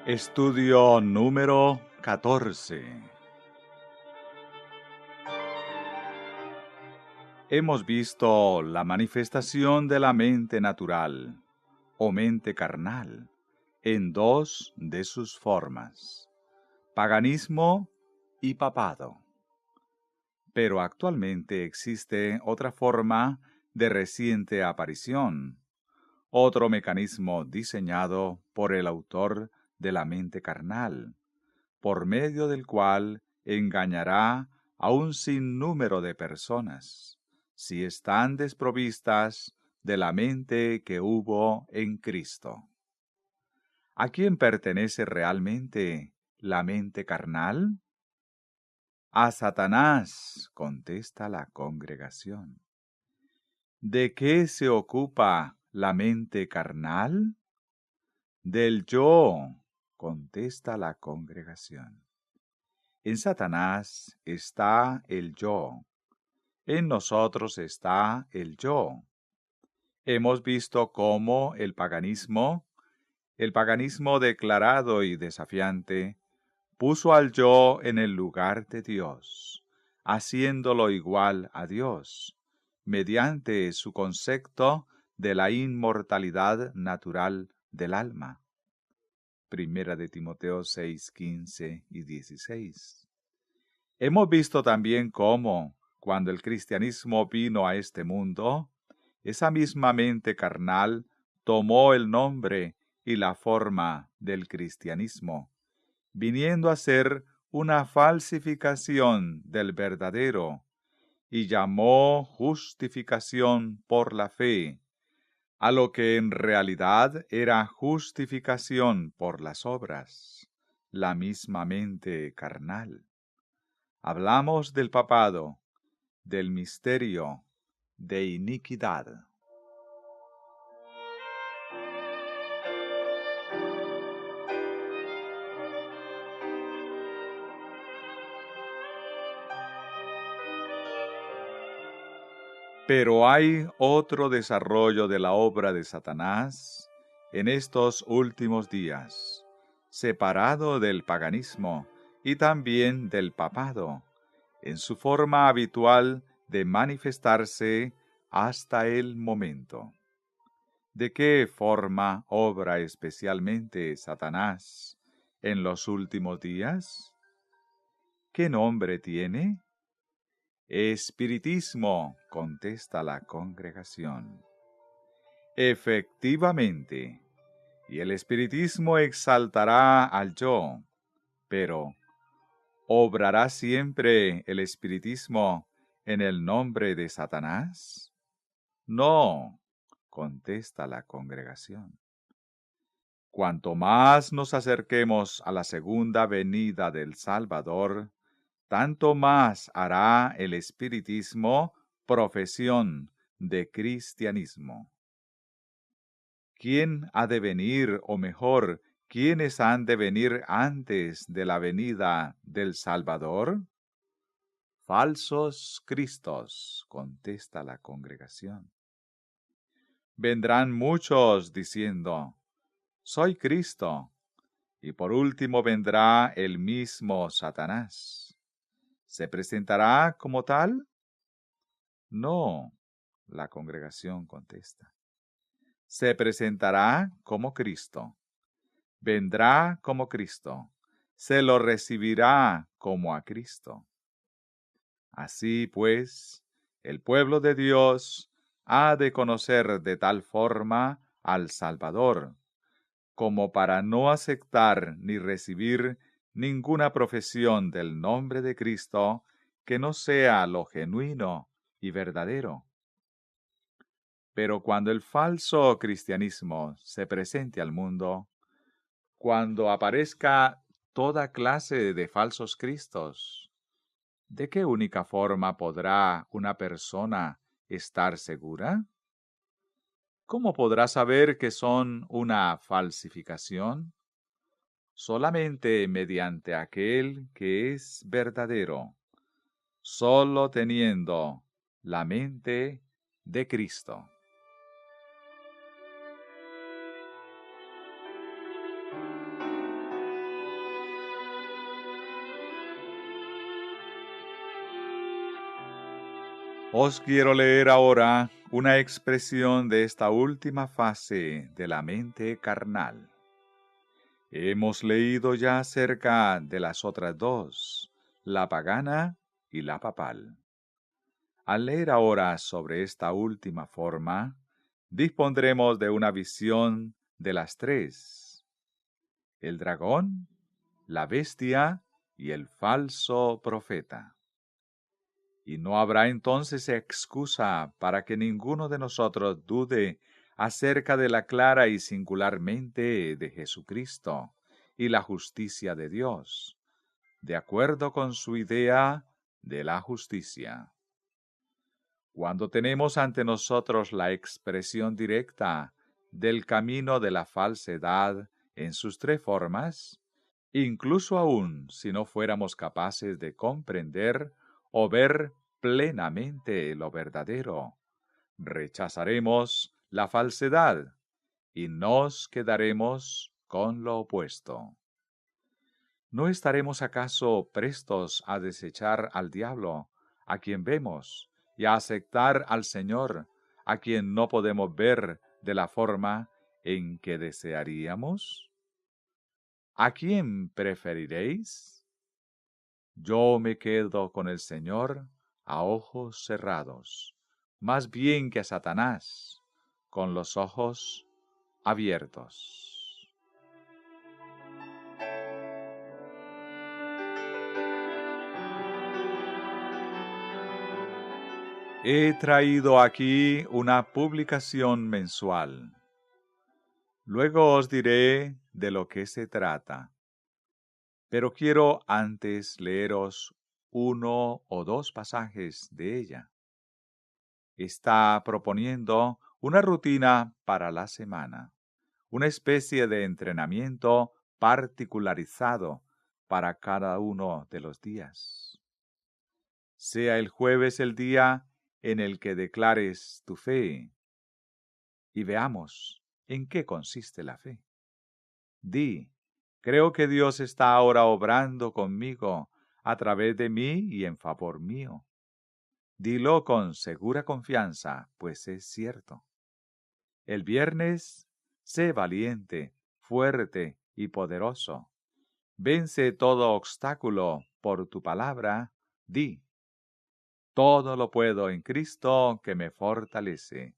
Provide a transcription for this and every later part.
Estudio número 14. Hemos visto la manifestación de la mente natural, o mente carnal, en dos de sus formas, paganismo y papado. Pero actualmente existe otra forma de reciente aparición, otro mecanismo diseñado por el autor de la mente carnal, por medio del cual engañará a un sinnúmero de personas, si están desprovistas de la mente que hubo en Cristo. ¿A quién pertenece realmente la mente carnal? A Satanás, contesta la congregación. ¿De qué se ocupa la mente carnal? Del yo, contesta la congregación. En Satanás está el yo. En nosotros está el yo. Hemos visto cómo el paganismo declarado y desafiante, puso al yo en el lugar de Dios, haciéndolo igual a Dios, mediante su concepto de la inmortalidad natural del alma. Primera de Timoteo 6, 15 y 16. Hemos visto también cómo, cuando el cristianismo vino a este mundo, esa misma mente carnal tomó el nombre y la forma del cristianismo, viniendo a ser una falsificación del verdadero, y llamó justificación por la fe, a lo que en realidad era justificación por las obras, la misma mente carnal. Hablamos del papado, del misterio, de iniquidad. Pero hay otro desarrollo de la obra de Satanás en estos últimos días, separado del paganismo y también del papado, en su forma habitual de manifestarse hasta el momento. ¿De qué forma obra especialmente Satanás en los últimos días? ¿Qué nombre tiene? Espiritismo, contesta la congregación. Efectivamente, y el espiritismo exaltará al yo, pero ¿obrará siempre el espiritismo en el nombre de Satanás? No, contesta la congregación. Cuanto más nos acerquemos a la segunda venida del Salvador, tanto más hará el espiritismo profesión de cristianismo. ¿Quién ha de venir, o mejor, quiénes han de venir antes de la venida del Salvador? Falsos Cristos, contesta la congregación. Vendrán muchos diciendo, soy Cristo, y por último vendrá el mismo Satanás. ¿Se presentará como tal? No, la congregación contesta. Se presentará como Cristo. Vendrá como Cristo. Se lo recibirá como a Cristo. Así pues, el pueblo de Dios ha de conocer de tal forma al Salvador, como para no aceptar ni recibir ninguna profesión del nombre de Cristo que no sea lo genuino y verdadero. Pero cuando el falso cristianismo se presente al mundo, cuando aparezca toda clase de falsos cristos, ¿de qué única forma podrá una persona estar segura? ¿Cómo podrá saber que son una falsificación? Solamente mediante aquel que es verdadero, solo teniendo la mente de Cristo. Os quiero leer ahora una expresión de esta última fase de la mente carnal. Hemos leído ya acerca de las otras dos, la pagana y la papal. Al leer ahora sobre esta última forma, dispondremos de una visión de las tres: el dragón, la bestia y el falso profeta. Y no habrá entonces excusa para que ninguno de nosotros dude acerca de la clara y singularmente de Jesucristo y la justicia de Dios, de acuerdo con su idea de la justicia. Cuando tenemos ante nosotros la expresión directa del camino de la falsedad en sus tres formas, incluso aún si no fuéramos capaces de comprender o ver plenamente lo verdadero, rechazaremos la falsedad y nos quedaremos con lo opuesto. ¿No estaremos acaso prestos a desechar al diablo, a quien vemos, y a aceptar al Señor, a quien no podemos ver de la forma en que desearíamos? ¿A quién preferiréis? Yo me quedo con el Señor a ojos cerrados, más bien que a Satanás, con los ojos abiertos. He traído aquí una publicación mensual. Luego os diré de lo que se trata. Pero quiero antes leeros uno o dos pasajes de ella. Está proponiendo una rutina para la semana, una especie de entrenamiento particularizado para cada uno de los días. Sea el jueves el día en el que declares tu fe, y veamos en qué consiste la fe. Di: creo que Dios está ahora obrando conmigo a través de mí y en favor mío. Dilo con segura confianza, pues es cierto. El viernes, sé valiente, fuerte y poderoso. Vence todo obstáculo por tu palabra. Di: todo lo puedo en Cristo que me fortalece.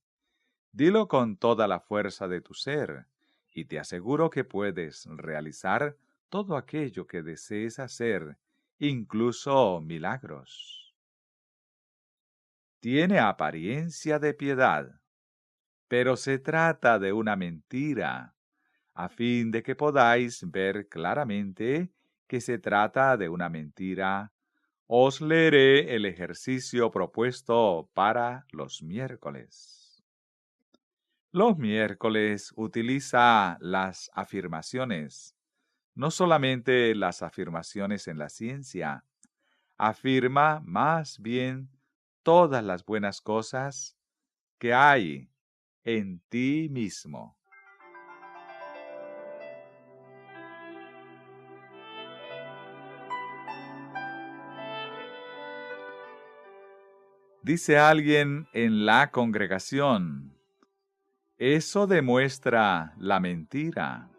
Dilo con toda la fuerza de tu ser, y te aseguro que puedes realizar todo aquello que desees hacer, incluso milagros. Tiene apariencia de piedad, pero se trata de una mentira, a fin de que podáis ver claramente que se trata de una mentira. Os leeré el ejercicio propuesto para los miércoles. Los miércoles utiliza las afirmaciones, no solamente las afirmaciones en la ciencia, afirma más bien todas las buenas cosas que hay en ti mismo. Dice alguien en la congregación: eso demuestra la mentira.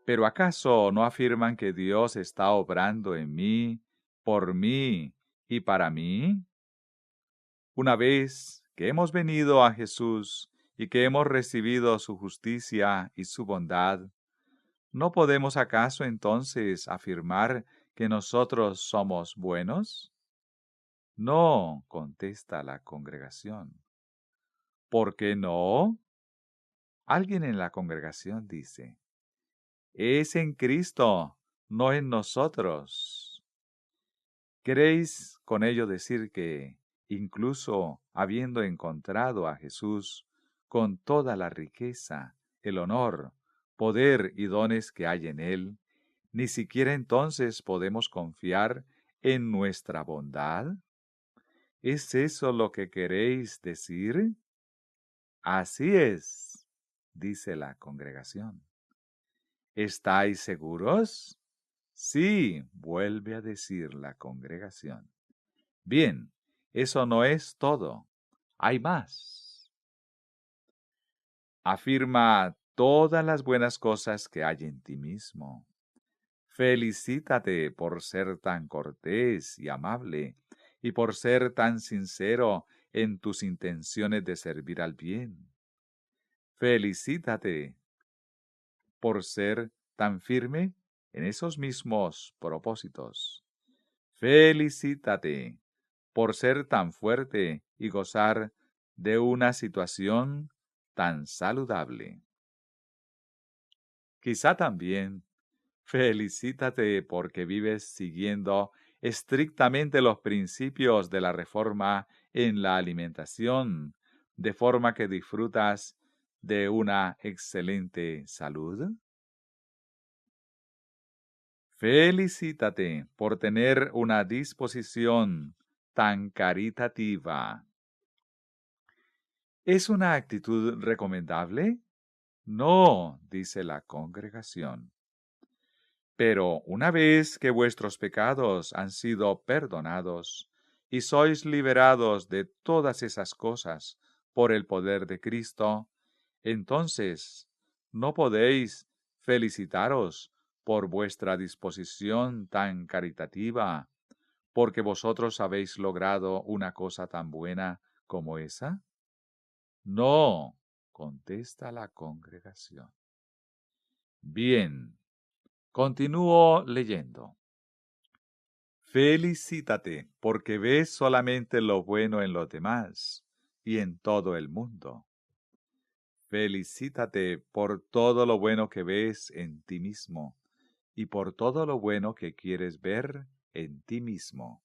¿Pero acaso no afirman que Dios está obrando en mí, por mí y para mí? Una vez que hemos venido a Jesús y que hemos recibido su justicia y su bondad, ¿no podemos acaso entonces afirmar que nosotros somos buenos? No, contesta la congregación. ¿Por qué no? Alguien en la congregación dice: es en Cristo, no en nosotros. ¿Queréis con ello decir que, incluso habiendo encontrado a Jesús con toda la riqueza, el honor, poder y dones que hay en él, ni siquiera entonces podemos confiar en nuestra bondad? ¿Es eso lo que queréis decir? Así es, dice la congregación. ¿Estáis seguros? Sí, vuelve a decir la congregación. Bien, Eso no es todo. Hay más. Afirma todas las buenas cosas que hay en ti mismo. Felicítate por ser tan cortés y amable y por ser tan sincero en tus intenciones de servir al bien. Felicítate por ser tan firme en esos mismos propósitos. Felicítate por ser tan fuerte y gozar de una situación tan saludable. Quizá también felicítate porque vives siguiendo estrictamente los principios de la reforma en la alimentación, de forma que disfrutas de una excelente salud. Felicítate por tener una disposición tan caritativa. ¿Es una actitud recomendable? No, dice la congregación. Pero una vez que vuestros pecados han sido perdonados y sois liberados de todas esas cosas por el poder de Cristo, entonces no podéis felicitaros por vuestra disposición tan caritativa, porque vosotros habéis logrado una cosa tan buena como esa. No, contesta la congregación. Bien, continúo leyendo. Felicítate porque ves solamente lo bueno en los demás y en todo el mundo. Felicítate por todo lo bueno que ves en ti mismo y por todo lo bueno que quieres ver en ti mismo.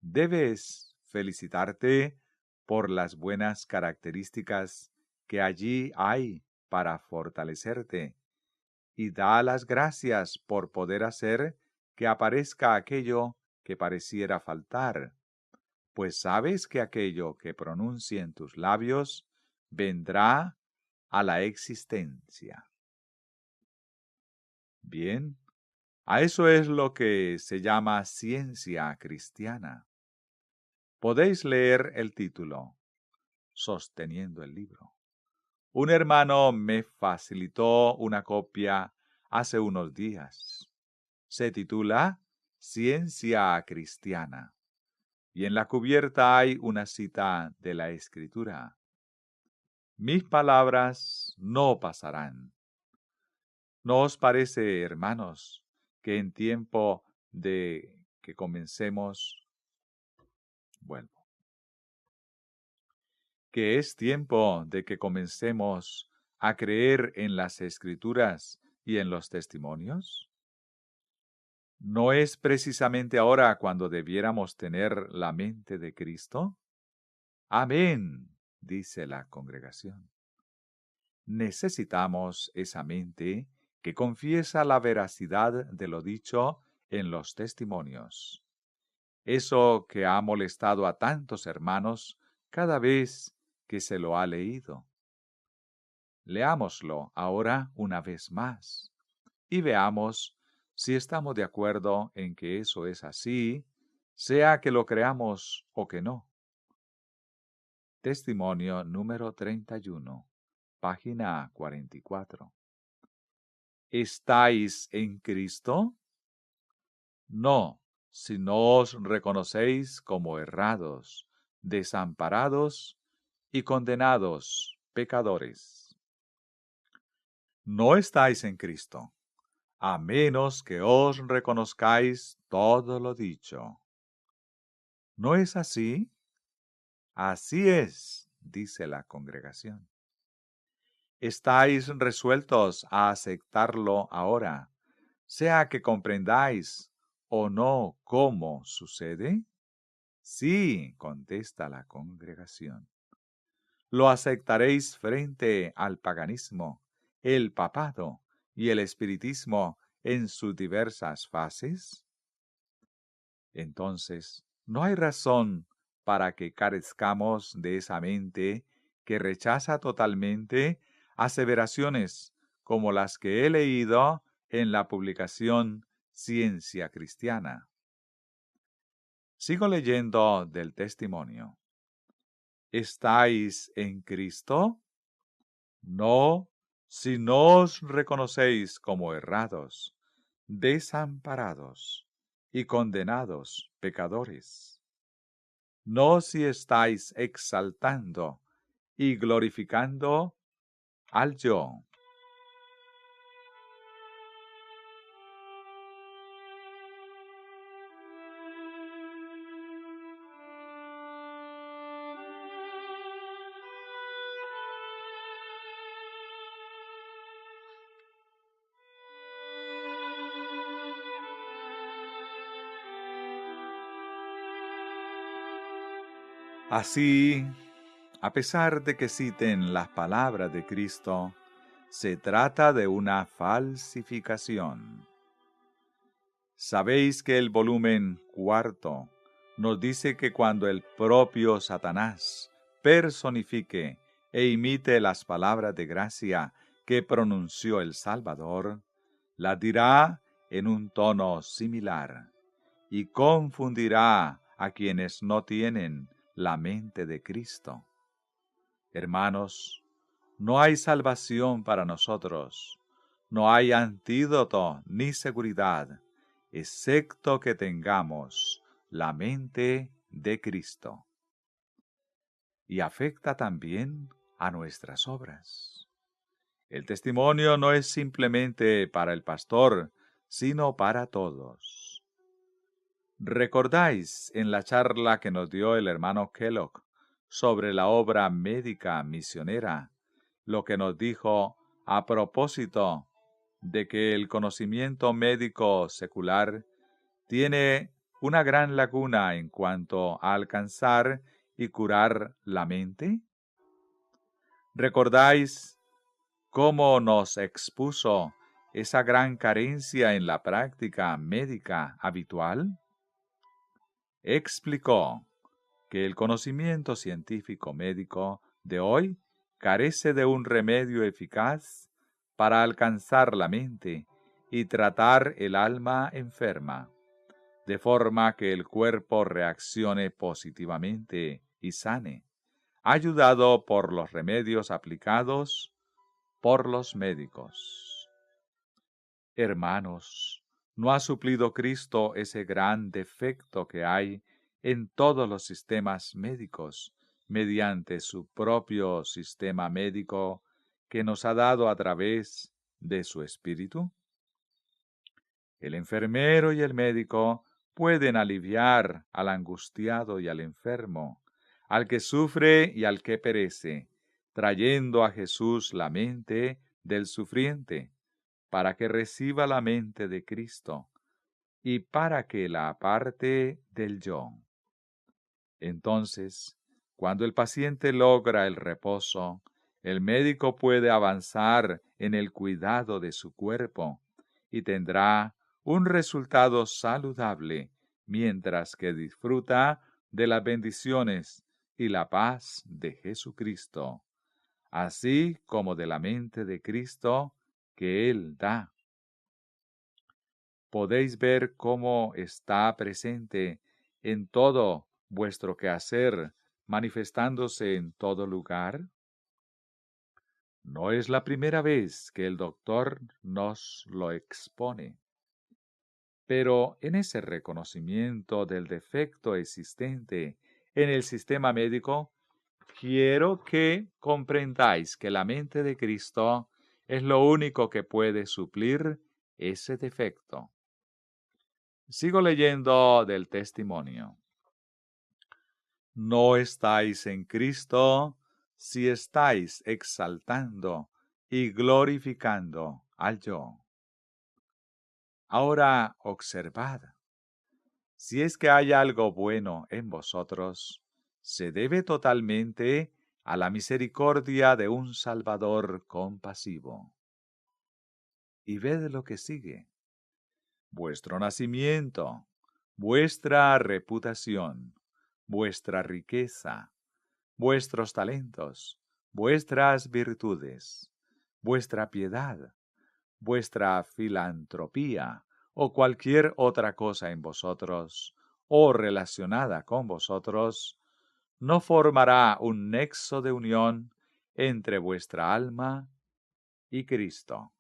Debes felicitarte por las buenas características que allí hay para fortalecerte y da las gracias por poder hacer que aparezca aquello que pareciera faltar, pues sabes que aquello que pronuncien tus labios vendrá a la existencia. Bien, a eso es lo que se llama ciencia cristiana. Podéis leer el título, Sosteniendo el libro. Un hermano me facilitó una copia hace unos días. Se titula Ciencia Cristiana y en la cubierta hay una cita de la Escritura. Mis palabras no pasarán. ¿No os parece, hermanos, que en tiempo de que comencemos, vuelvo, que es tiempo de que comencemos a creer en las Escrituras y en los testimonios? ¿No es precisamente ahora cuando debiéramos tener la mente de Cristo? Amén, dice la congregación. Necesitamos esa mente que confiesa la veracidad de lo dicho en los testimonios. Eso que ha molestado a tantos hermanos cada vez que se lo ha leído. Leámoslo ahora una vez más y veamos si estamos de acuerdo en que eso es así, sea que lo creamos o que no. Testimonio número 31, página 44. ¿Estáis en Cristo? No, si no os reconocéis como errados, desamparados y condenados pecadores. No estáis en Cristo, a menos que os reconozcáis todo lo dicho. ¿No es así? Así es, dice la congregación. ¿Estáis resueltos a aceptarlo ahora, sea que comprendáis o no cómo sucede? Sí, contesta la congregación. ¿Lo aceptaréis frente al paganismo, el papado y el espiritismo en sus diversas fases? Entonces, no hay razón para que carezcamos de esa mente que rechaza totalmente aseveraciones como las que he leído en la publicación Ciencia Cristiana. Sigo leyendo del testimonio. ¿Estáis en Cristo? No, si no os reconocéis como errados, desamparados y condenados pecadores. No si estáis exaltando y glorificando al yo. Así, a pesar de que citen las palabras de Cristo, se trata de una falsificación. Sabéis que el volumen cuarto nos dice que cuando el propio Satanás personifique e imite las palabras de gracia que pronunció el Salvador, las dirá en un tono similar y confundirá a quienes no tienen la mente de Cristo. Hermanos, no hay salvación para nosotros, no hay antídoto ni seguridad, excepto que tengamos la mente de Cristo. Y afecta también a nuestras obras. El testimonio no es simplemente para el pastor, sino para todos. ¿Recordáis en la charla que nos dio el hermano Kellogg sobre la obra médica misionera, lo que nos dijo a propósito de que el conocimiento médico secular tiene una gran laguna en cuanto a alcanzar y curar la mente? ¿Recordáis cómo nos expuso esa gran carencia en la práctica médica habitual? Explicó que el conocimiento científico médico de hoy carece de un remedio eficaz para alcanzar la mente y tratar el alma enferma, de forma que el cuerpo reaccione positivamente y sane, ayudado por los remedios aplicados por los médicos. Hermanos, ¿no ha suplido Cristo ese gran defecto que hay en todos los sistemas médicos mediante su propio sistema médico que nos ha dado a través de su Espíritu? El enfermero y el médico pueden aliviar al angustiado y al enfermo, al que sufre y al que perece, trayendo a Jesús la mente del sufriente, para que reciba la mente de Cristo y para que la aparte del yo. Entonces, cuando el paciente logra el reposo, el médico puede avanzar en el cuidado de su cuerpo y tendrá un resultado saludable mientras que disfruta de las bendiciones y la paz de Jesucristo, así como de la mente de Cristo que Él da. Podéis ver cómo está presente en todo vuestro quehacer, manifestándose en todo lugar. No es la primera vez que el doctor nos lo expone. Pero en ese reconocimiento del defecto existente en el sistema médico, quiero que comprendáis que la mente de Cristo es lo único que puede suplir ese defecto. Sigo leyendo del testimonio. No estáis en Cristo si estáis exaltando y glorificando al yo. Ahora observad, si es que hay algo bueno en vosotros, se debe totalmente a la misericordia de un Salvador compasivo. Y ved lo que sigue. Vuestro nacimiento, vuestra reputación, vuestra riqueza, vuestros talentos, vuestras virtudes, vuestra piedad, vuestra filantropía o cualquier otra cosa en vosotros o relacionada con vosotros, no formará un nexo de unión entre vuestra alma y Cristo.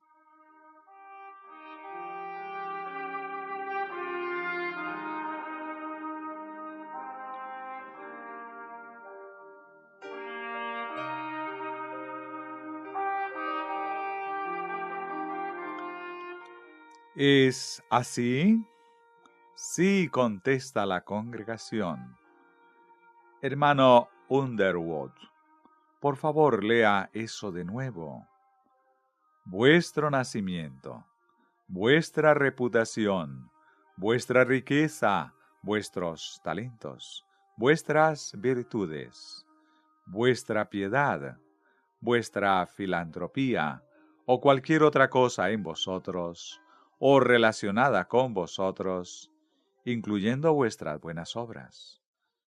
¿Es así? Sí, contesta la congregación. Hermano Underwood, por favor lea eso de nuevo. Vuestro nacimiento, vuestra reputación, vuestra riqueza, vuestros talentos, vuestras virtudes, vuestra piedad, vuestra filantropía o cualquier otra cosa en vosotros o relacionada con vosotros, incluyendo vuestras buenas obras,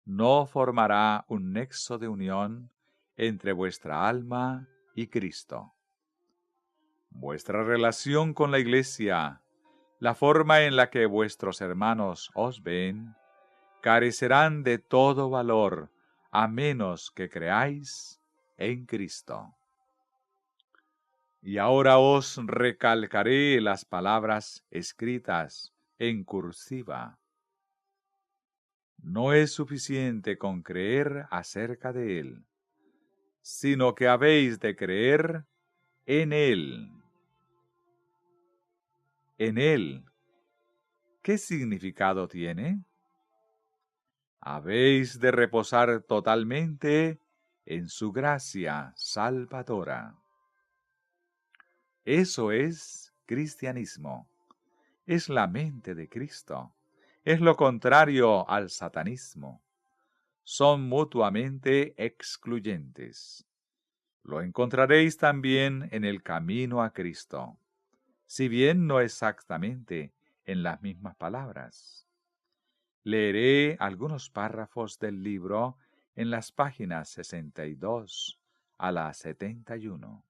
no formará un nexo de unión entre vuestra alma y Cristo. Vuestra relación con la Iglesia, la forma en la que vuestros hermanos os ven, carecerán de todo valor a menos que creáis en Cristo. Y ahora os recalcaré las palabras escritas en cursiva. No es suficiente con creer acerca de Él, sino que habéis de creer en Él. En Él. ¿Qué significado tiene? Habéis de reposar totalmente en su gracia salvadora. Eso es cristianismo. Es la mente de Cristo. Es lo contrario al satanismo. Son mutuamente excluyentes. Lo encontraréis también en el camino a Cristo, si bien no exactamente en las mismas palabras. Leeré algunos párrafos del libro en las páginas 62 a la 71.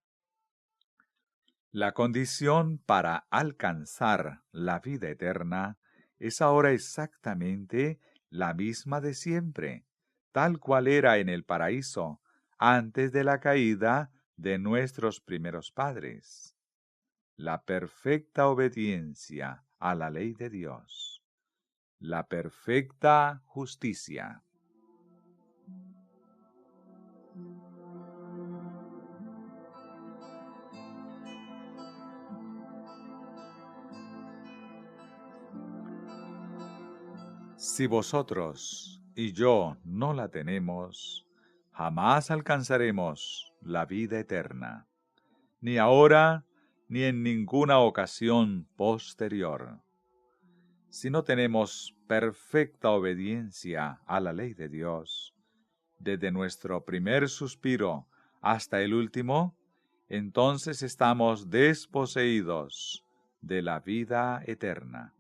La condición para alcanzar la vida eterna es ahora exactamente la misma de siempre, tal cual era en el paraíso antes de la caída de nuestros primeros padres. La perfecta obediencia a la ley de Dios. La perfecta justicia. Si vosotros y yo no la tenemos, jamás alcanzaremos la vida eterna, ni ahora ni en ninguna ocasión posterior. Si no tenemos perfecta obediencia a la ley de Dios, desde nuestro primer suspiro hasta el último, entonces estamos desposeídos de la vida eterna.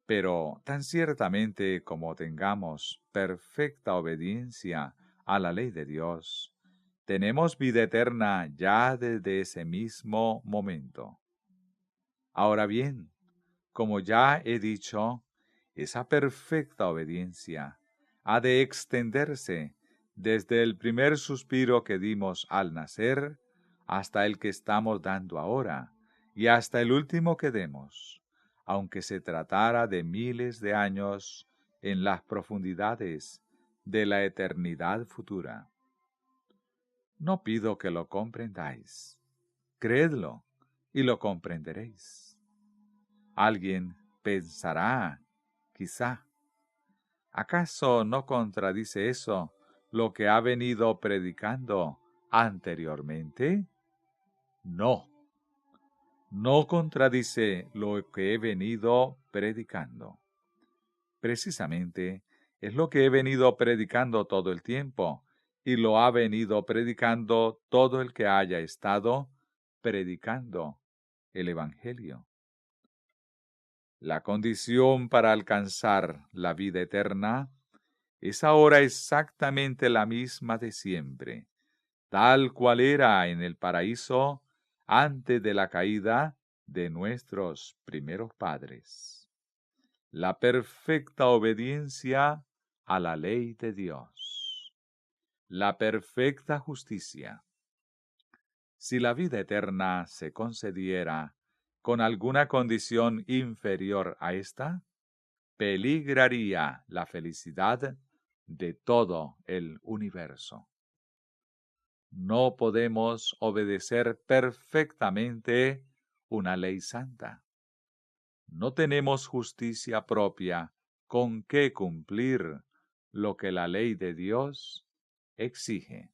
Pero tan ciertamente como tengamos perfecta obediencia a la ley de Dios, tenemos vida eterna ya desde ese mismo momento. Ahora bien, como ya he dicho, esa perfecta obediencia ha de extenderse desde el primer suspiro que dimos al nacer hasta el que estamos dando ahora y hasta el último que demos, aunque se tratara de miles de años en las profundidades de la eternidad futura. No pido que lo comprendáis. Creedlo y lo comprenderéis. Alguien pensará, quizá, ¿acaso no contradice eso lo que ha venido predicando anteriormente? No, no contradice lo que he venido predicando. Precisamente es lo que he venido predicando todo el tiempo, y lo ha venido predicando todo el que haya estado predicando el Evangelio. La condición para alcanzar la vida eterna es ahora exactamente la misma de siempre, tal cual era en el paraíso antes de la caída de nuestros primeros padres. la perfecta obediencia a la ley de Dios, la perfecta justicia. Si la vida eterna se concediera con alguna condición inferior a esta, peligraría la felicidad de todo el universo. No podemos obedecer perfectamente una ley santa. No tenemos justicia propia con que cumplir lo que la ley de Dios exige.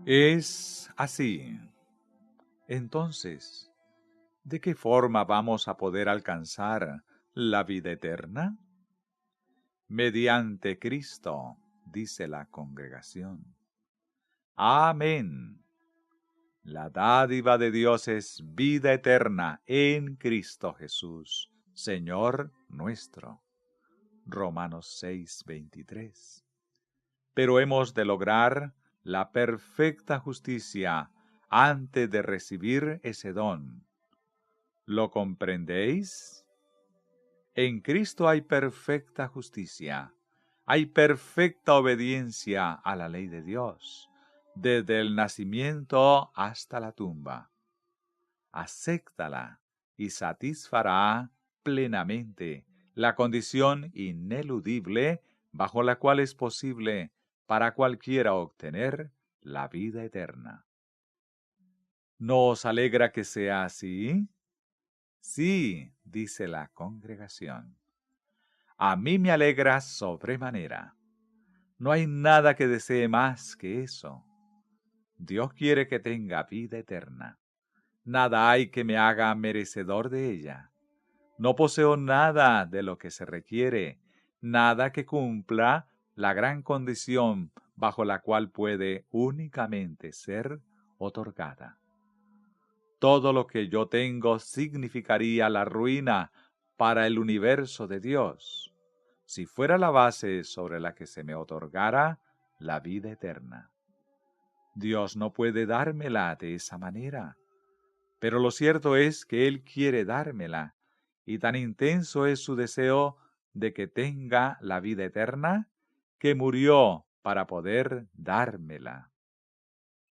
Es así. Entonces, ¿de qué forma vamos a poder alcanzar la vida eterna? Mediante Cristo, dice la congregación. Amén. La dádiva de Dios es vida eterna en Cristo Jesús, Señor nuestro. Romanos 6:23. Pero hemos de lograr la perfecta justicia antes de recibir ese don. ¿Lo comprendéis? En Cristo hay perfecta justicia, hay perfecta obediencia a la ley de Dios, desde el nacimiento hasta la tumba. Acéptala y satisfará plenamente la condición ineludible bajo la cual es posible para cualquiera obtener la vida eterna. ¿No os alegra que sea así? Sí, dice la congregación. A mí me alegra sobremanera. No hay nada que desee más que eso. Dios quiere que tenga vida eterna. Nada hay que me haga merecedor de ella. No poseo nada de lo que se requiere, nada que cumpla la gran condición bajo la cual puede únicamente ser otorgada. Todo lo que yo tengo significaría la ruina para el universo de Dios, si fuera la base sobre la que se me otorgara la vida eterna. Dios no puede dármela de esa manera, pero lo cierto es que Él quiere dármela, y tan intenso es su deseo de que tenga la vida eterna, que murió para poder dármela.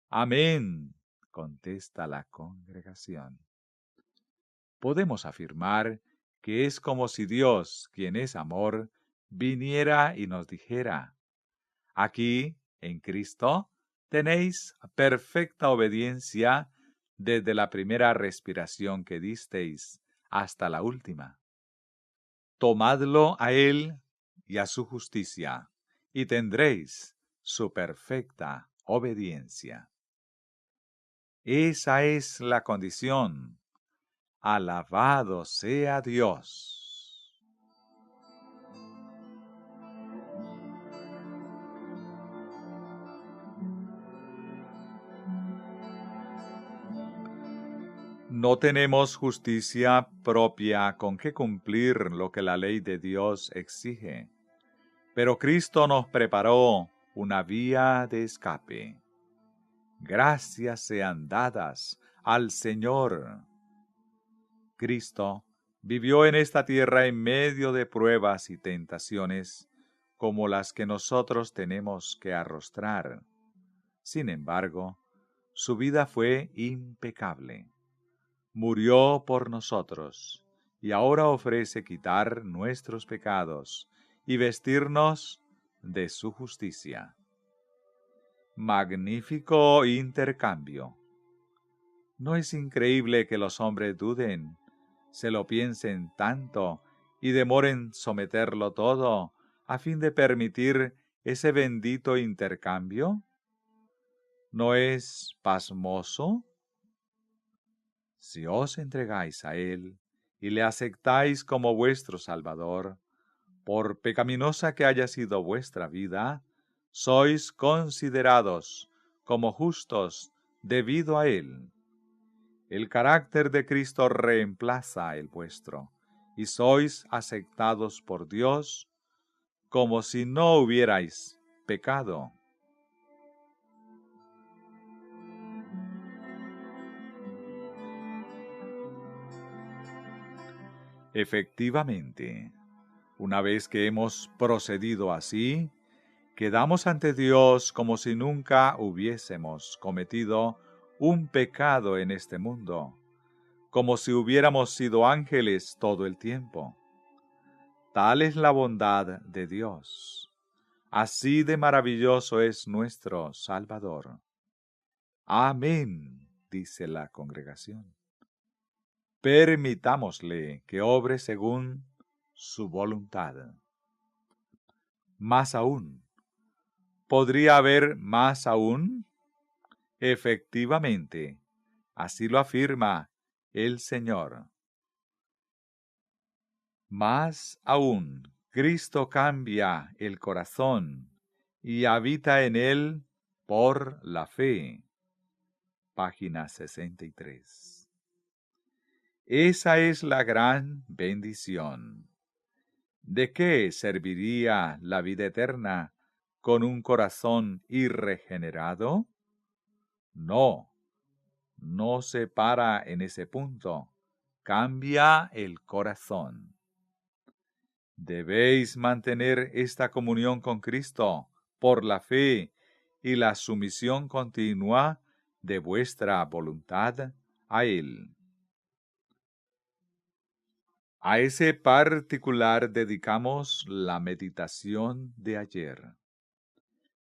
Amén, contesta la congregación. Podemos afirmar que es como si Dios, quien es amor, viniera y nos dijera: aquí, en Cristo, tenéis perfecta obediencia desde la primera respiración que disteis hasta la última. Tomadlo a Él y a su justicia, y tendréis su perfecta obediencia. Esa es la condición. Alabado sea Dios. No tenemos justicia propia con que cumplir lo que la ley de Dios exige, pero Cristo nos preparó una vía de escape. Gracias sean dadas al Señor. Cristo vivió en esta tierra en medio de pruebas y tentaciones como las que nosotros tenemos que arrostrar. Sin embargo, su vida fue impecable. Murió por nosotros, y ahora ofrece quitar nuestros pecados y vestirnos de su justicia. Magnífico intercambio. ¿No es increíble que los hombres duden, se lo piensen tanto y demoren someterlo todo a fin de permitir ese bendito intercambio? ¿No es pasmoso? Si os entregáis a Él y le aceptáis como vuestro Salvador, por pecaminosa que haya sido vuestra vida, sois considerados como justos debido a Él. El carácter de Cristo reemplaza el vuestro, y sois aceptados por Dios como si no hubierais pecado. Efectivamente, una vez que hemos procedido así, quedamos ante Dios como si nunca hubiésemos cometido un pecado en este mundo, como si hubiéramos sido ángeles todo el tiempo. Tal es la bondad de Dios. Así de maravilloso es nuestro Salvador. Amén, dice la congregación. Permitámosle que obre según su voluntad. Más aún, ¿podría haber más aún? Efectivamente, así lo afirma el Señor. Más aún, Cristo cambia el corazón y habita en él por la fe. Página 63. Esa es la gran bendición. ¿De qué serviría la vida eterna con un corazón irregenerado? No, no se para en ese punto. Cambia el corazón. Debéis mantener esta comunión con Cristo por la fe y la sumisión continua de vuestra voluntad a Él. A ese particular dedicamos la meditación de ayer.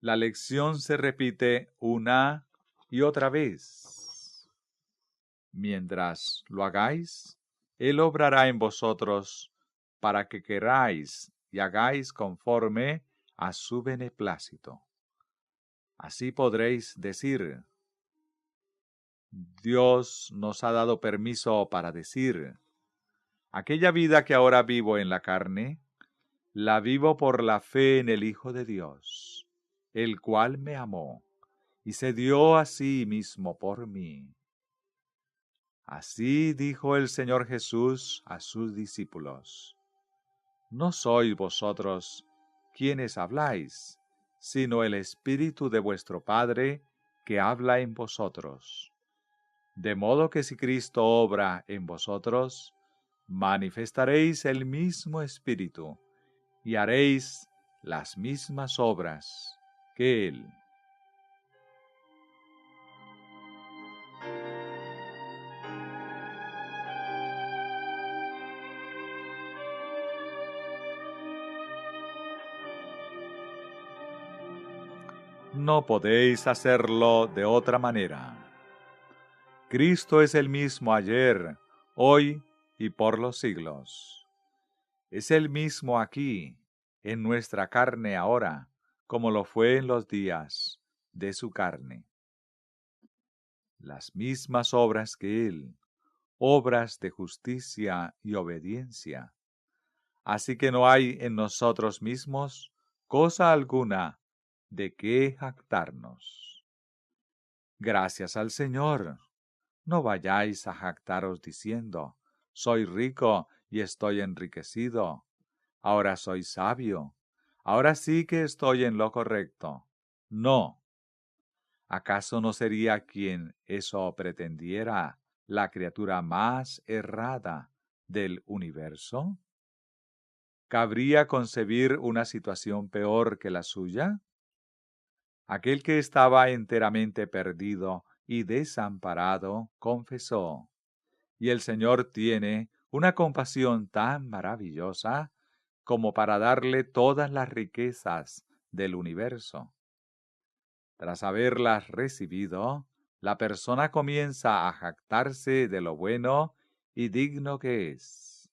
La lección se repite una y otra vez. Mientras lo hagáis, Él obrará en vosotros para que queráis y hagáis conforme a su beneplácito. Así podréis decir: Dios nos ha dado permiso para decir: aquella vida que ahora vivo en la carne, la vivo por la fe en el Hijo de Dios, el cual me amó y se dio a sí mismo por mí. Así dijo el Señor Jesús a sus discípulos: no sois vosotros quienes habláis, sino el Espíritu de vuestro Padre que habla en vosotros. De modo que si Cristo obra en vosotros, manifestaréis el mismo Espíritu y haréis las mismas obras que Él. No podéis hacerlo de otra manera. Cristo es el mismo ayer, hoy y por los siglos. Es el mismo aquí, en nuestra carne ahora, como lo fue en los días de su carne. Las mismas obras que Él, obras de justicia y obediencia. Así que no hay en nosotros mismos cosa alguna de qué jactarnos. Gracias al Señor. No vayáis a jactaros diciendo: soy rico y estoy enriquecido. Ahora soy sabio. Ahora sí que estoy en lo correcto. No. ¿Acaso no sería quien eso pretendiera la criatura más errada del universo? ¿Cabría concebir una situación peor que la suya? Aquel que estaba enteramente perdido y desamparado confesó, y el Señor tiene una compasión tan maravillosa como para darle todas las riquezas del universo. Tras haberlas recibido, la persona comienza a jactarse de lo bueno y digno que es.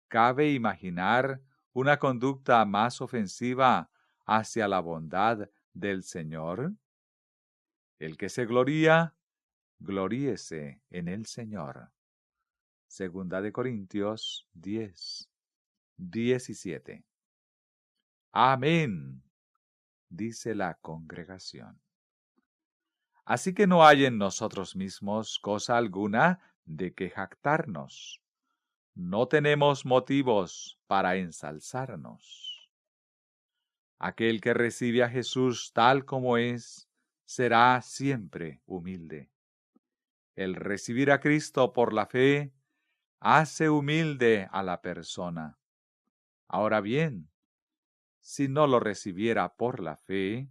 ¿Cabe imaginar una conducta más ofensiva hacia la bondad del Señor? El que se gloría, gloríese en el Señor. Segunda de Corintios 10:17. Amén, dice la congregación. Así que no hay en nosotros mismos cosa alguna de que jactarnos. No tenemos motivos para ensalzarnos. Aquel que recibe a Jesús tal como es, será siempre humilde. El recibir a Cristo por la fe hace humilde a la persona. Ahora bien, si no lo recibiera por la fe,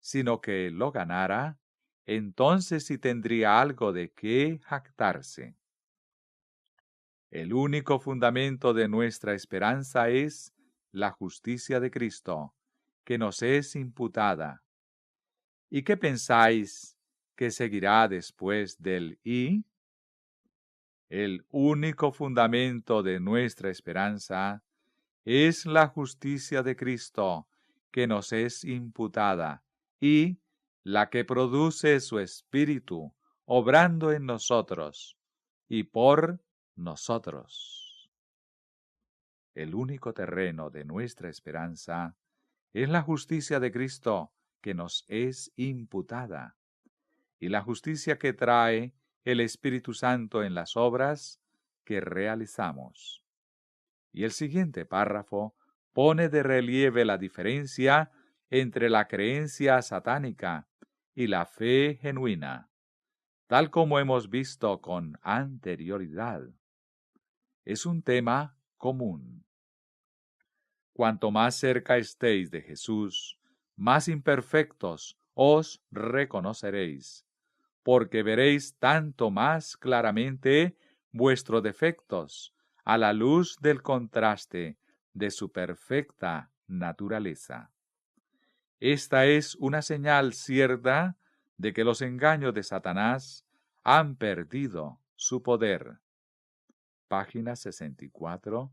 sino que lo ganara, entonces sí tendría algo de qué jactarse. El único fundamento de nuestra esperanza es la justicia de Cristo, que nos es imputada. ¿Y qué pensáis que seguirá después del y? El único fundamento de nuestra esperanza es la justicia de Cristo, que nos es imputada, y la que produce su Espíritu, obrando en nosotros y por nosotros. El único terreno de nuestra esperanza es la justicia de Cristo, que nos es imputada, y la justicia que trae el Espíritu Santo en las obras que realizamos. Y el siguiente párrafo pone de relieve la diferencia entre la creencia satánica y la fe genuina, tal como hemos visto con anterioridad. Es un tema común. Cuanto más cerca estéis de Jesús, más imperfectos os reconoceréis, porque veréis tanto más claramente vuestros defectos a la luz del contraste de su perfecta naturaleza. Esta es una señal cierta de que los engaños de Satanás han perdido su poder. Páginas 64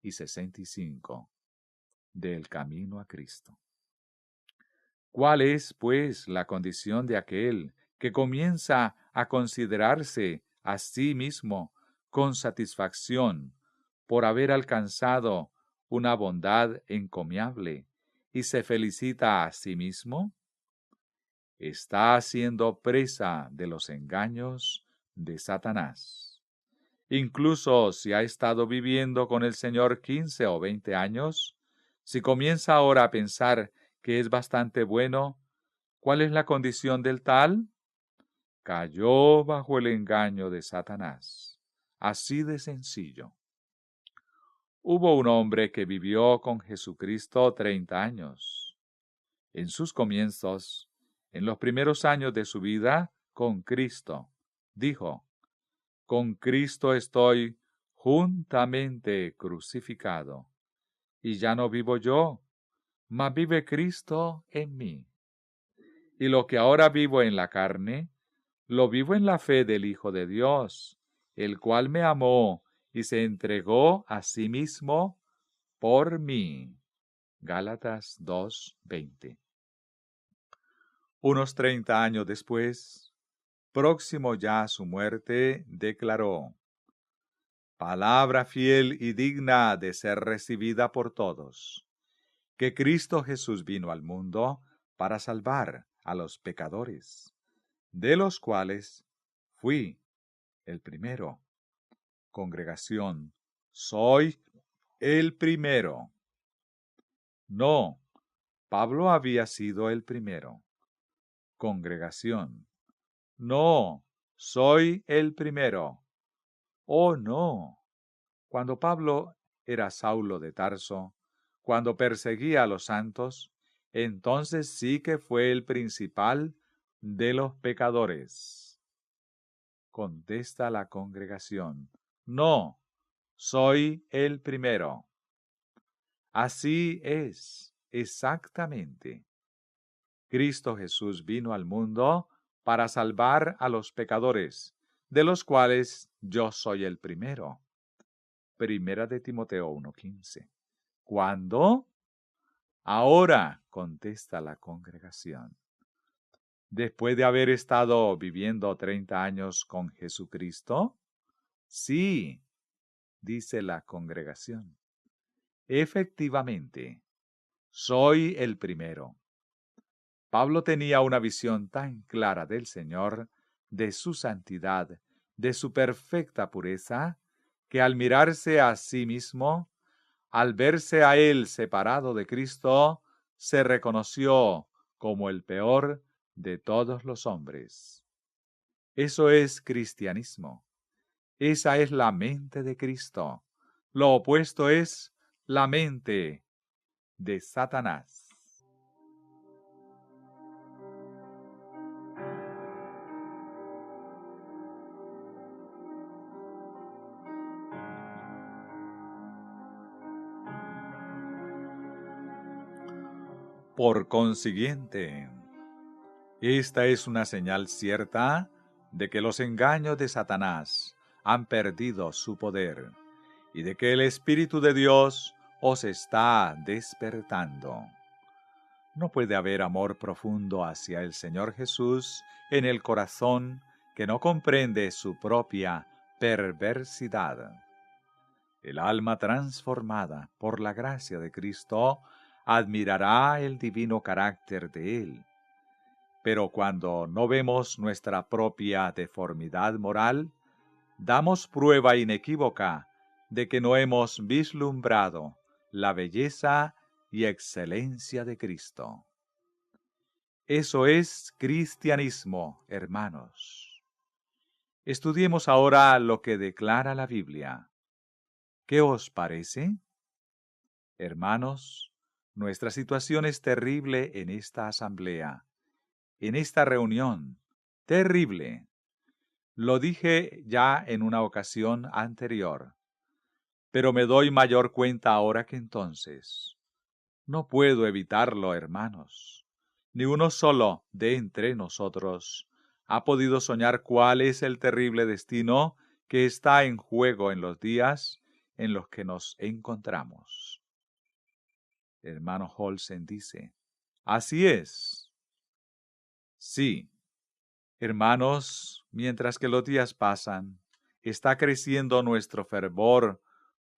y 65 del Camino a Cristo. ¿Cuál es, pues, la condición de aquel que comienza a considerarse a sí mismo con satisfacción por haber alcanzado una bondad encomiable y se felicita a sí mismo? Está siendo presa de los engaños de Satanás. Incluso si ha estado viviendo con el Señor 15 o 20 años, si comienza ahora a pensar que es bastante bueno, ¿cuál es la condición del tal? Cayó bajo el engaño de Satanás. Así de sencillo. Hubo un hombre que vivió con Jesucristo 30 años. En sus comienzos, en los primeros años de su vida con Cristo, dijo: con Cristo estoy juntamente crucificado, y ya no vivo yo, mas vive Cristo en mí. Y lo que ahora vivo en la carne, lo vivo en la fe del Hijo de Dios, el cual me amó y se entregó a sí mismo por mí. Gálatas 2:20. Unos 30 años después, próximo ya a su muerte, declaró: palabra fiel y digna de ser recibida por todos, que Cristo Jesús vino al mundo para salvar a los pecadores, de los cuales fui el primero. Congregación, soy el primero. No, Pablo había sido el primero. Congregación, no, soy el primero. Oh, no. Cuando Pablo era Saulo de Tarso, cuando perseguía a los santos, entonces sí que fue el principal de los pecadores. Contesta la congregación: no, soy el primero. Así es, exactamente. Cristo Jesús vino al mundo para salvar a los pecadores, de los cuales yo soy el primero. Primera de Timoteo 1:15. ¿Cuándo? Ahora, contesta la congregación. ¿Después de haber estado viviendo 30 años con Jesucristo? Sí, dice la congregación. Efectivamente, soy el primero. Pablo tenía una visión tan clara del Señor, de su santidad, de su perfecta pureza, que al mirarse a sí mismo, al verse a él separado de Cristo, se reconoció como el peor de todos los hombres. Eso es cristianismo. Esa es la mente de Cristo. Lo opuesto es la mente de Satanás. Por consiguiente, esta es una señal cierta de que los engaños de Satanás han perdido su poder y de que el Espíritu de Dios os está despertando. No puede haber amor profundo hacia el Señor Jesús en el corazón que no comprende su propia perversidad. El alma transformada por la gracia de Cristo admirará el divino carácter de Él. Pero cuando no vemos nuestra propia deformidad moral, damos prueba inequívoca de que no hemos vislumbrado la belleza y excelencia de Cristo. Eso es cristianismo, hermanos. Estudiemos ahora lo que declara la Biblia. ¿Qué os parece? Hermanos, nuestra situación es terrible en esta asamblea, en esta reunión, terrible. Lo dije ya en una ocasión anterior, pero me doy mayor cuenta ahora que entonces. No puedo evitarlo, hermanos. Ni uno solo de entre nosotros ha podido soñar cuál es el terrible destino que está en juego en los días en los que nos encontramos. Hermano Olsen dice, así es. Sí, hermanos, mientras que los días pasan, ¿está creciendo nuestro fervor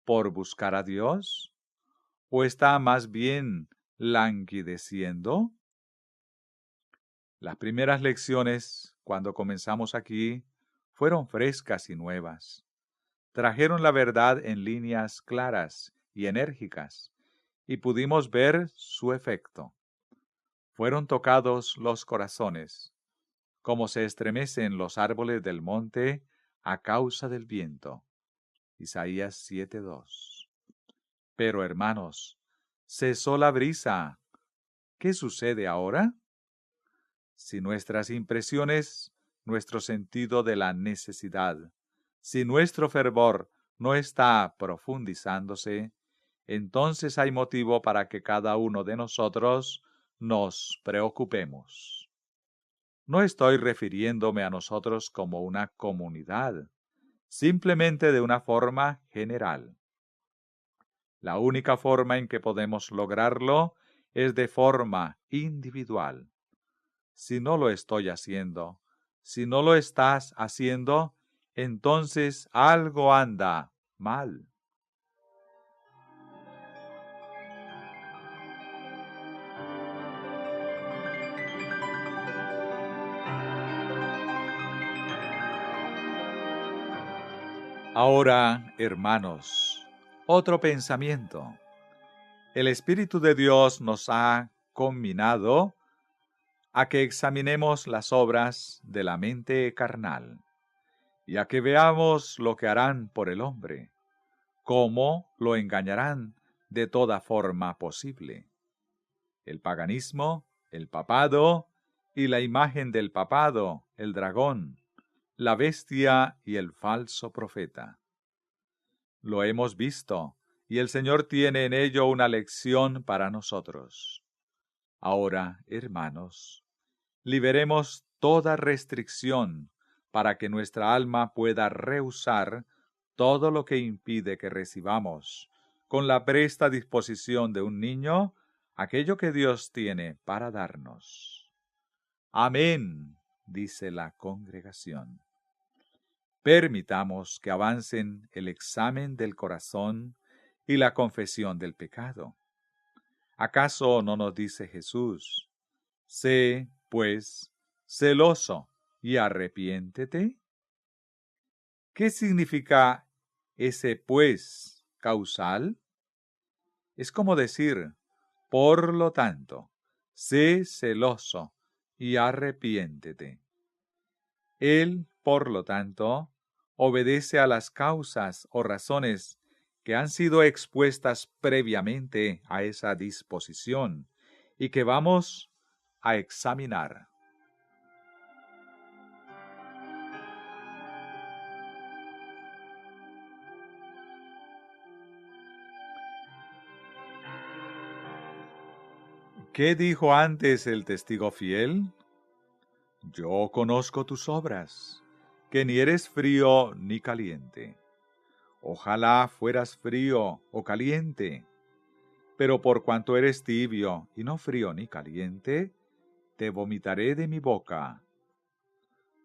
por buscar a Dios? ¿O está más bien languideciendo? Las primeras lecciones, cuando comenzamos aquí, fueron frescas y nuevas. Trajeron la verdad en líneas claras y enérgicas, y pudimos ver su efecto. Fueron tocados los corazones, como se estremecen los árboles del monte a causa del viento. Isaías 7:2. Pero, hermanos, cesó la brisa. ¿Qué sucede ahora? Si nuestras impresiones, nuestro sentido de la necesidad, si nuestro fervor no está profundizándose, entonces hay motivo para que cada uno de nosotros nos preocupemos. No estoy refiriéndome a nosotros como una comunidad, simplemente de una forma general. La única forma en que podemos lograrlo es de forma individual. Si no lo estoy haciendo, si no lo estás haciendo, entonces algo anda mal. Ahora, hermanos, otro pensamiento. El Espíritu de Dios nos ha conminado a que examinemos las obras de la mente carnal y a que veamos lo que harán por el hombre, cómo lo engañarán de toda forma posible. El paganismo, el papado y la imagen del papado, el dragón, la bestia y el falso profeta. Lo hemos visto, y el Señor tiene en ello una lección para nosotros. Ahora, hermanos, liberemos toda restricción para que nuestra alma pueda rehusar todo lo que impide que recibamos, con la presta disposición de un niño, aquello que Dios tiene para darnos. Amén, dice la congregación. Permitamos que avancen el examen del corazón y la confesión del pecado. ¿Acaso no nos dice Jesús, sé, pues, celoso y arrepiéntete? ¿Qué significa ese pues causal? Es como decir, por lo tanto, sé celoso y arrepiéntete. Él, por lo tanto, obedece a las causas o razones que han sido expuestas previamente a esa disposición y que vamos a examinar. ¿Qué dijo antes el testigo fiel? Yo conozco tus obras, que ni eres frío ni caliente. Ojalá fueras frío o caliente, pero por cuanto eres tibio y no frío ni caliente, te vomitaré de mi boca.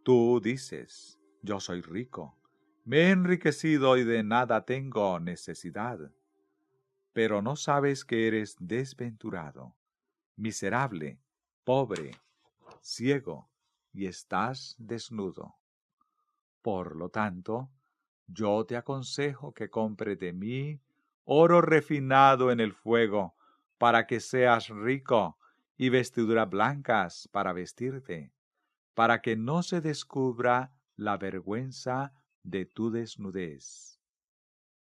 Tú dices, yo soy rico, me he enriquecido y de nada tengo necesidad, pero no sabes que eres desventurado, miserable, pobre, ciego, y estás desnudo. Por lo tanto, yo te aconsejo que compres de mí oro refinado en el fuego, para que seas rico, y vestiduras blancas para vestirte, para que no se descubra la vergüenza de tu desnudez.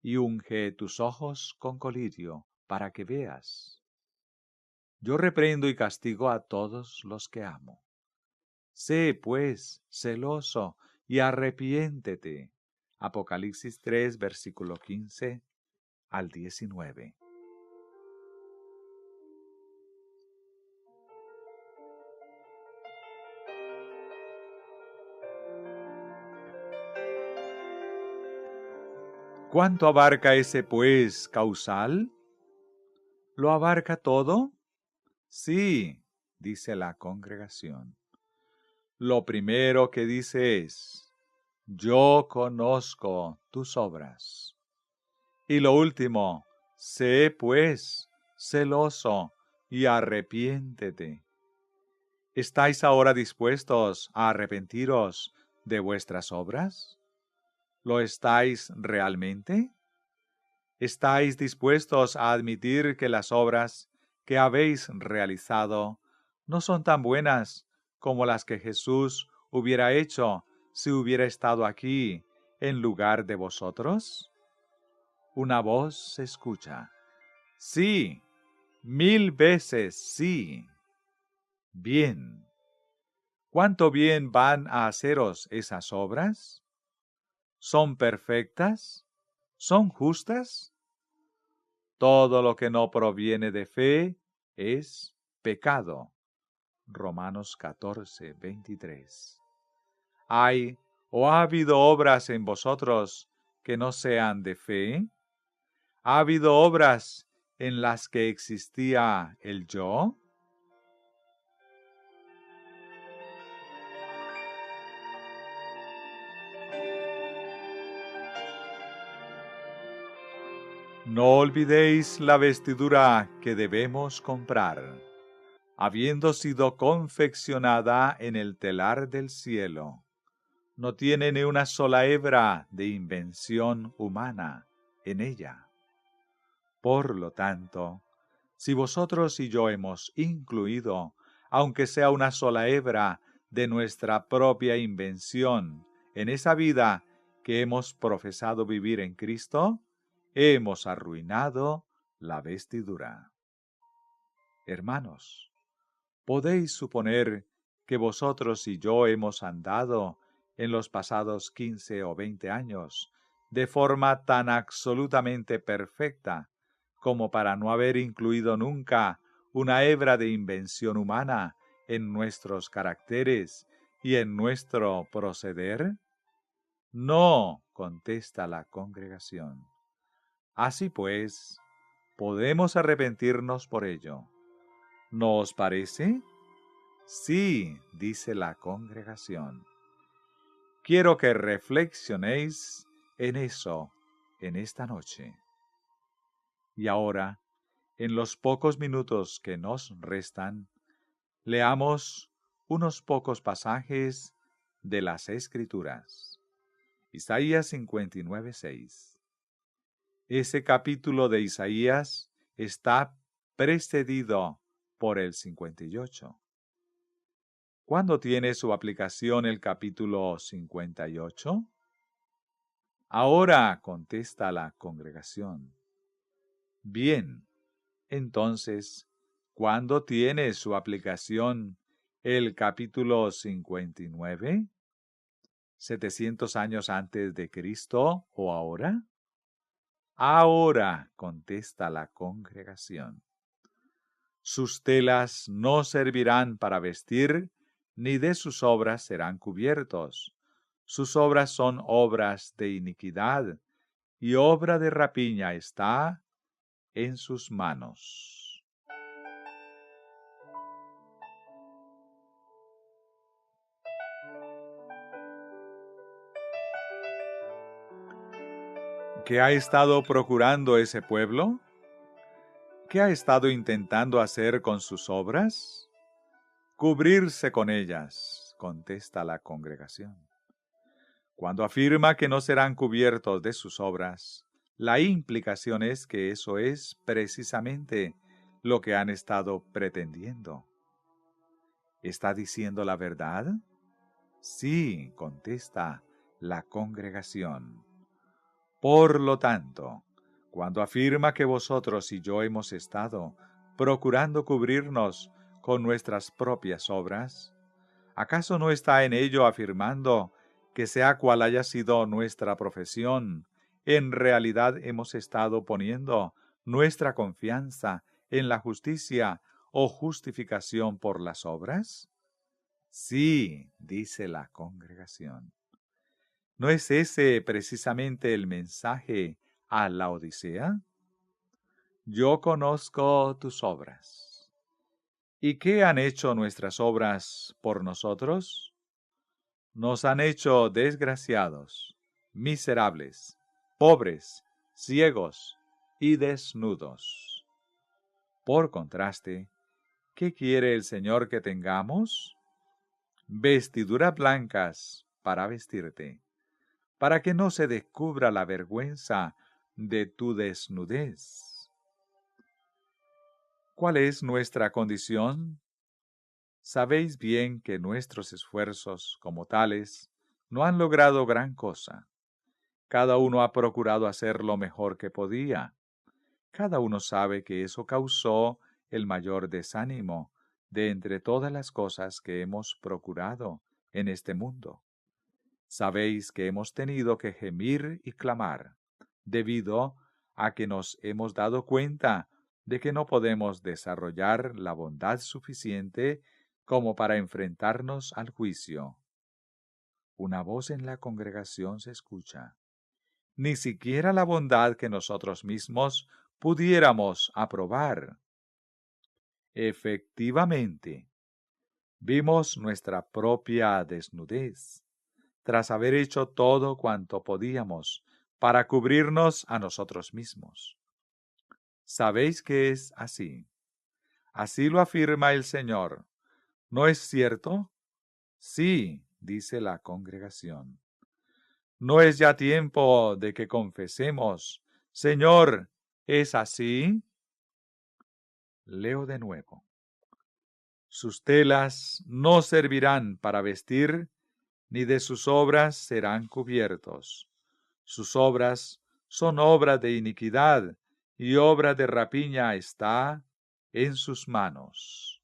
Y unge tus ojos con colirio, para que veas. Yo reprendo y castigo a todos los que amo. Sé, pues, celoso y arrepiéntete. Apocalipsis 3, versículo 15 al 19. ¿Cuánto abarca ese pues causal? ¿Lo abarca todo? Sí, dice la congregación. Lo primero que dice es, yo conozco tus obras. Y lo último, sé pues celoso y arrepiéntete. ¿Estáis ahora dispuestos a arrepentiros de vuestras obras? ¿Lo estáis realmente? ¿Estáis dispuestos a admitir que las obras que habéis realizado no son tan buenas como las que Jesús hubiera hecho si hubiera estado aquí en lugar de vosotros? Una voz se escucha. Sí, 1000 veces sí. Bien. ¿Cuánto bien van a haceros esas obras? ¿Son perfectas? ¿Son justas? Todo lo que no proviene de fe es pecado. Romanos 14, 23. ¿Hay o ha habido obras en vosotros que no sean de fe? ¿Ha habido obras en las que existía el yo? No olvidéis la vestidura que debemos comprar, habiendo sido confeccionada en el telar del cielo. No tiene ni una sola hebra de invención humana en ella. Por lo tanto, si vosotros y yo hemos incluido, aunque sea una sola hebra de nuestra propia invención, en esa vida que hemos profesado vivir en Cristo, hemos arruinado la vestidura. Hermanos, ¿podéis suponer que vosotros y yo hemos andado en los pasados 15 o 20 años de forma tan absolutamente perfecta como para no haber incluido nunca una hebra de invención humana en nuestros caracteres y en nuestro proceder? No, contesta la congregación. Así pues, podemos arrepentirnos por ello. ¿No os parece? Sí, dice la congregación. Quiero que reflexionéis en eso en esta noche. Y ahora, en los pocos minutos que nos restan, leamos unos pocos pasajes de las Escrituras. Isaías 59:6. Ese capítulo de Isaías está precedido por el 58. ¿Cuándo tiene su aplicación el capítulo 58? Ahora, contesta la congregación. Bien, entonces, ¿cuándo tiene su aplicación el capítulo 59? ¿700 años antes de Cristo o ahora? Ahora, contesta la congregación. Sus telas no servirán para vestir, ni de sus obras serán cubiertos. Sus obras son obras de iniquidad, y obra de rapiña está en sus manos. ¿Qué ha estado procurando ese pueblo? ¿Qué ha estado intentando hacer con sus obras? Cubrirse con ellas, contesta la congregación. Cuando afirma que no serán cubiertos de sus obras, la implicación es que eso es precisamente lo que han estado pretendiendo. ¿Está diciendo la verdad? Sí, contesta la congregación. Por lo tanto, cuando afirma que vosotros y yo hemos estado procurando cubrirnos con nuestras propias obras, ¿acaso no está en ello afirmando que sea cual haya sido nuestra profesión, en realidad hemos estado poniendo nuestra confianza en la justicia o justificación por las obras? Sí, dice la congregación. ¿No es ese precisamente el mensaje a la Odisea? Yo conozco tus obras. ¿Y qué han hecho nuestras obras por nosotros? Nos han hecho desgraciados, miserables, pobres, ciegos y desnudos. Por contraste, ¿qué quiere el Señor que tengamos? Vestiduras blancas para vestirte, para que no se descubra la vergüenza de tu desnudez. ¿Cuál es nuestra condición? Sabéis bien que nuestros esfuerzos, como tales, no han logrado gran cosa. Cada uno ha procurado hacer lo mejor que podía. Cada uno sabe que eso causó el mayor desánimo de entre todas las cosas que hemos procurado en este mundo. Sabéis que hemos tenido que gemir y clamar, debido a que nos hemos dado cuenta de que no podemos desarrollar la bondad suficiente como para enfrentarnos al juicio. Una voz en la congregación se escucha. Ni siquiera la bondad que nosotros mismos pudiéramos aprobar. Efectivamente, vimos nuestra propia desnudez, tras haber hecho todo cuanto podíamos para cubrirnos a nosotros mismos. Sabéis que es así. Así lo afirma el Señor. ¿No es cierto? Sí, dice la congregación. ¿No es ya tiempo de que confesemos, Señor, ¿es así? Leo de nuevo. Sus telas no servirán para vestir, ni de sus obras serán cubiertos. Sus obras son obras de iniquidad, y obra de rapiña está en sus manos.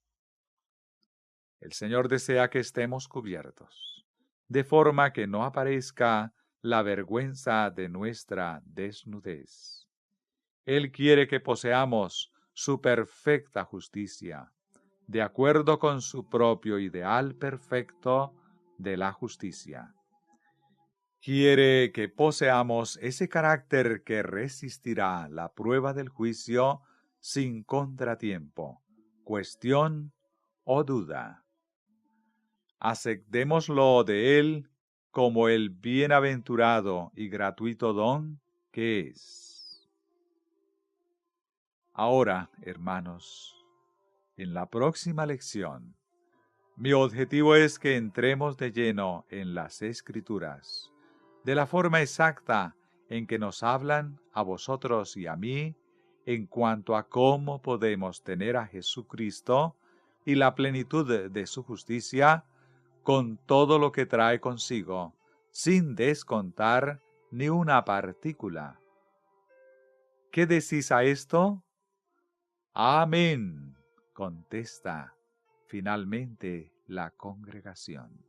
El Señor desea que estemos cubiertos, de forma que no aparezca la vergüenza de nuestra desnudez. Él quiere que poseamos su perfecta justicia, de acuerdo con su propio ideal perfecto de la justicia. Quiere que poseamos ese carácter que resistirá la prueba del juicio sin contratiempo, cuestión o duda. Aceptémoslo de Él como el bienaventurado y gratuito don que es. Ahora, hermanos, en la próxima lección, mi objetivo es que entremos de lleno en las Escrituras, de la forma exacta en que nos hablan a vosotros y a mí en cuanto a cómo podemos tener a Jesucristo y la plenitud de su justicia con todo lo que trae consigo, sin descontar ni una partícula. ¿Qué decís a esto? Amén, contesta finalmente la congregación.